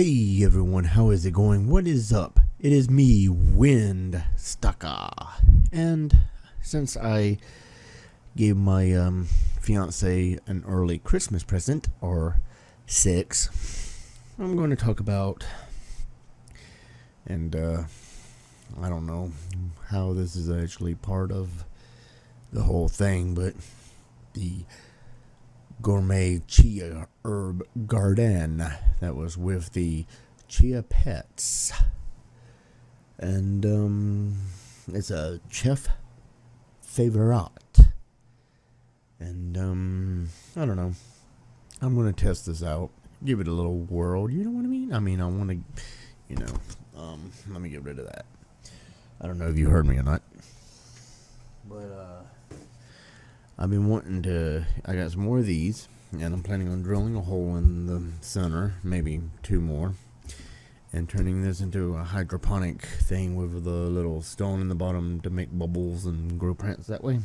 Hey everyone, how is it going? What is up? It is me, Wind Stucker. And since I gave my fiance an early Christmas present, or 6, I'm going to talk about, and I don't know how this is actually part of the whole thing, but the gourmet chia herb garden that was with the Chia Pets, and it's a chef favorite, and I don't know, I'm gonna test this out, give it a little whirl, you know what I mean? I want to, let me get rid of that. I don't know if you heard me or not, but I've been wanting to, I got some more of these, and I'm planning on drilling a hole in the center, maybe 2 more, and turning this into a hydroponic thing with the little stone in the bottom to make bubbles and grow plants that way.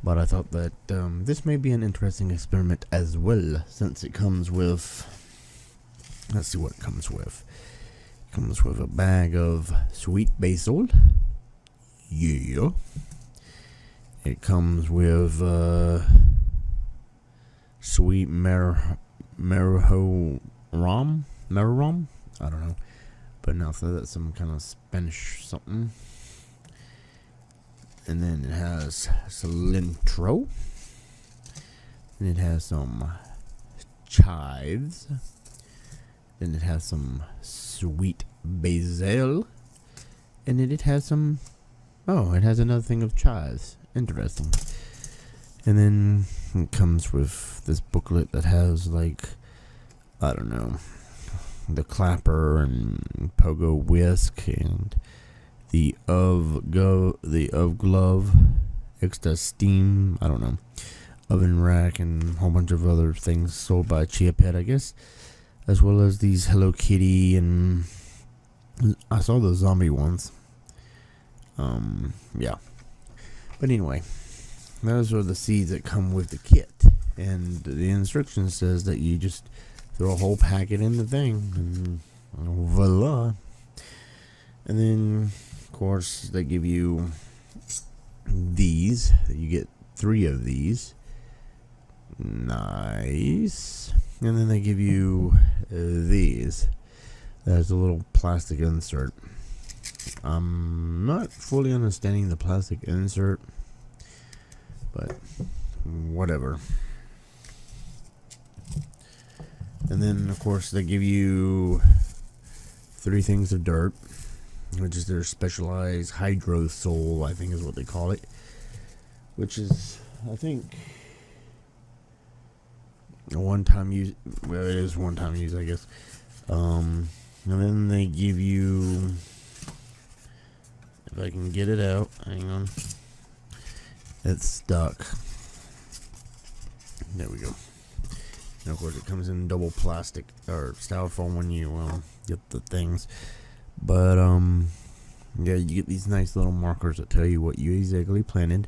But I thought that this may be an interesting experiment as well, since it comes with, let's see what it comes with. It comes with a bag of sweet basil. Yeah. It comes with sweet marrow rum. I don't know, but now so that's some kind of Spanish something. And then it has cilantro. And it has some chives. Then it has some sweet basil. And then it has some. Oh, it has another thing of chives. Interesting. And then it comes with this booklet that has, like, I don't know, the clapper and pogo whisk and the of glove, extra steam, I don't know, oven rack, and a whole bunch of other things sold by Chia Pet, I guess, as well as these Hello Kitty, and I saw the zombie ones. Yeah. But anyway, those are the seeds that come with the kit. And the instruction says that you just throw a whole packet in the thing, and voila. And then, of course, they give you these. You get 3 of these. Nice. And then they give you these. There's a little plastic insert. I'm not fully understanding the plastic insert, but whatever. And then, of course, they give you 3 things of dirt, which is their specialized hydrosol, I think is what they call it, which is, I think, a one-time use. Well, it is one-time use, I guess. And then they give you, if I can get it out, hang on. It's stuck. There we go. And of course, it comes in double plastic or styrofoam when you get the things. But yeah, you get these nice little markers that tell you what you exactly planted,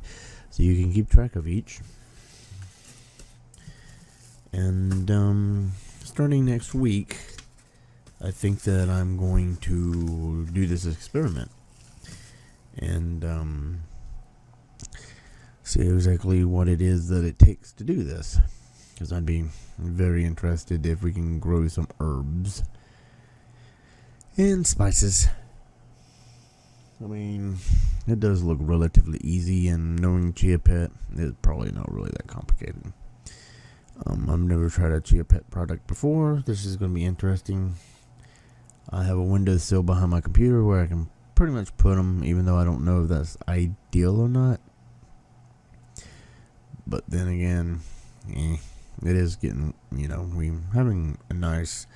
so you can keep track of each. And starting next week, I think that I'm going to do this experiment and see exactly what it is that it takes to do this, because I'd be very interested if we can grow some herbs and spices. I mean, it does look relatively easy, and knowing Chia Pet, it's probably not really that complicated. I've never tried a Chia Pet product before. This is going to be interesting. I have a windowsill behind my computer where I can pretty much put them, even though I don't know if that's ideal or not. But then again, it is getting, we're having a nice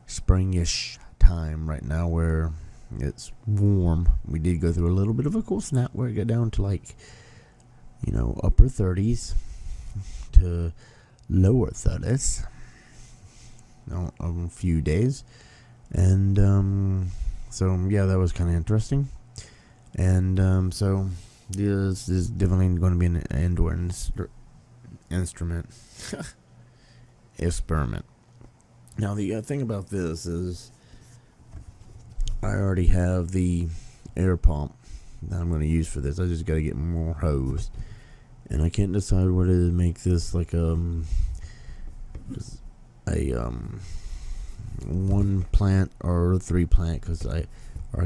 springish time right now where it's warm. We did go through a little bit of a cool snap where it got down to upper 30s to lower 30s a few days. And so yeah, that was kind of interesting. And so this is definitely going to be an indoor instrument experiment. Now the thing about this is I already have the air pump that I'm going to use for this. I just got to get more hose, and I can't decide whether to make this like a 1 plant or 3 plant, because I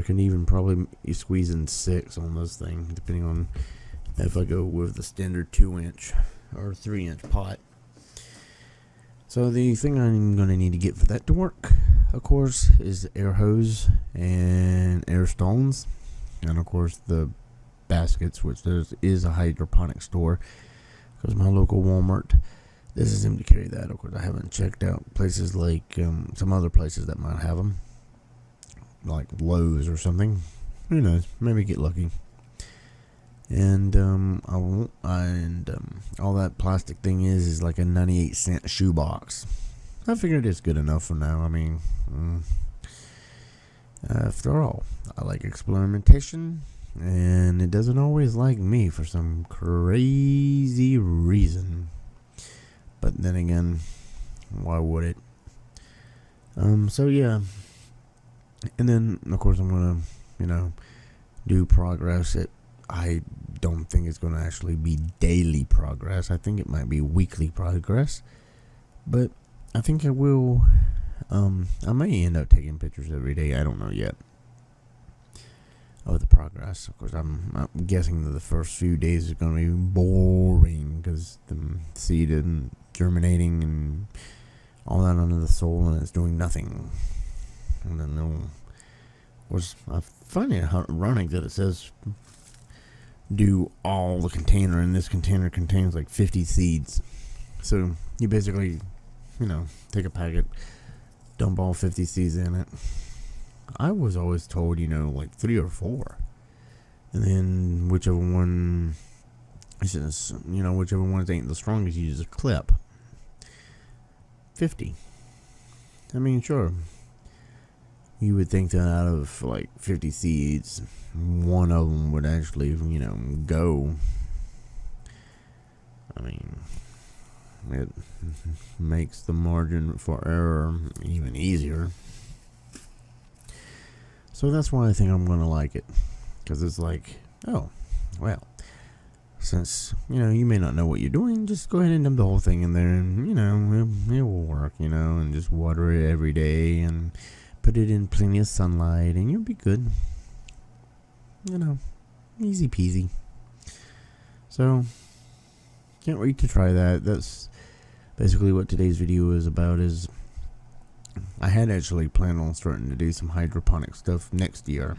can even probably squeeze in 6 on this thing, depending on if I go with the standard 2-inch or 3-inch pot. So the thing I'm going to need to get for that to work, of course, is air hose and air stones, and of course the baskets, which there is a hydroponic store, because my local Walmart doesn't seem to carry that. Of course, I haven't checked out places like some other places that might have them, like Lowe's or something. Who knows? Maybe get lucky. And all that plastic thing is like a 98-cent shoebox. I figured it's good enough for now. I mean, after all, I like experimentation, and it doesn't always like me for some crazy reason. But then again, why would it? So yeah. And then, of course, I'm going to, do progress. I don't think it's going to actually be daily progress. I think it might be weekly progress. But I think I will. I may end up taking pictures every day. I don't know yet of the progress. Of course, I'm guessing that the first few days is going to be boring, because the seed isn't germinating and all that under the soil, and it's doing nothing. And then I find it ironic that it says do all the container, and this container contains like 50 seeds. So you basically, take a packet, dump all 50 seeds in it. I was always told, like 3 or 4, and then whichever one, whichever one ain't the strongest, you use a clip. 50. I mean, sure. You would think that out of like 50 seeds, one of them would actually, go. I mean, it makes the margin for error even easier. So that's why I think I'm going to like it. Because it's like, oh, well, since, you may not know what you're doing, just go ahead and dump the whole thing in there, and, it will work, and just water it every day, and put it in plenty of sunlight, and you'll be good. Easy peasy. So, can't wait to try that. That's basically what today's video is about. Is I had actually planned on starting to do some hydroponic stuff next year,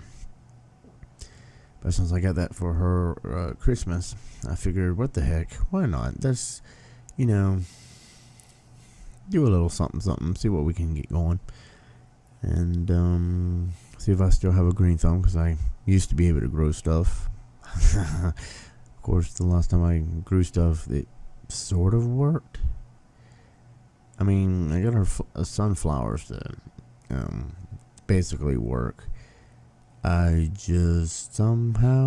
but since I got that for her Christmas, I figured, what the heck, why not? That's, do a little something, see what we can get going. And see if I still have a green thumb, because I used to be able to grow stuff. Of course, the last time I grew stuff, it sort of worked. I mean, I got her sunflowers that basically work. I just somehow,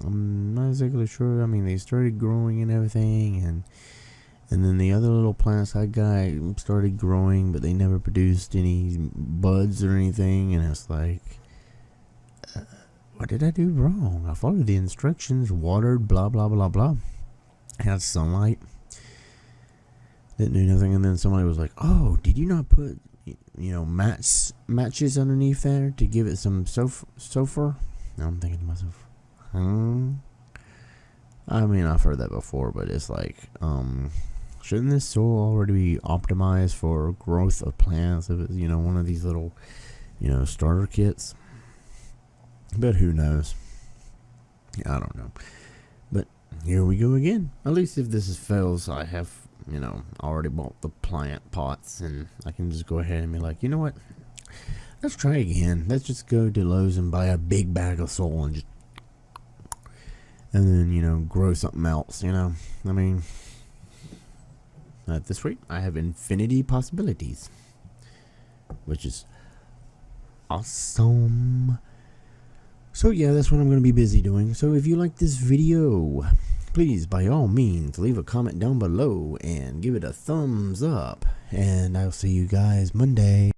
I'm not exactly sure. I mean, they started growing and everything, and then the other little plants I got started growing, but they never produced any buds or anything. And it's like, what did I do wrong? I followed the instructions, watered, blah, blah, blah, blah. Had sunlight. Didn't do nothing. And then somebody was like, oh, did you not put, matches underneath there to give it some sulfur? Now I'm thinking to myself, I mean, I've heard that before, but it's like, shouldn't this soil already be optimized for growth of plants if it's, one of these little, starter kits? But who knows? I don't know. But here we go again. At least if this fails, I have, already bought the plant pots, and I can just go ahead and be like, you know what? Let's try again. Let's just go to Lowe's and buy a big bag of soil and then, grow something else, I mean, at this rate, I have infinity possibilities, which is awesome. So yeah, that's what I'm going to be busy doing. So if you like this video, please, by all means, leave a comment down below and give it a thumbs up. And I'll see you guys Monday.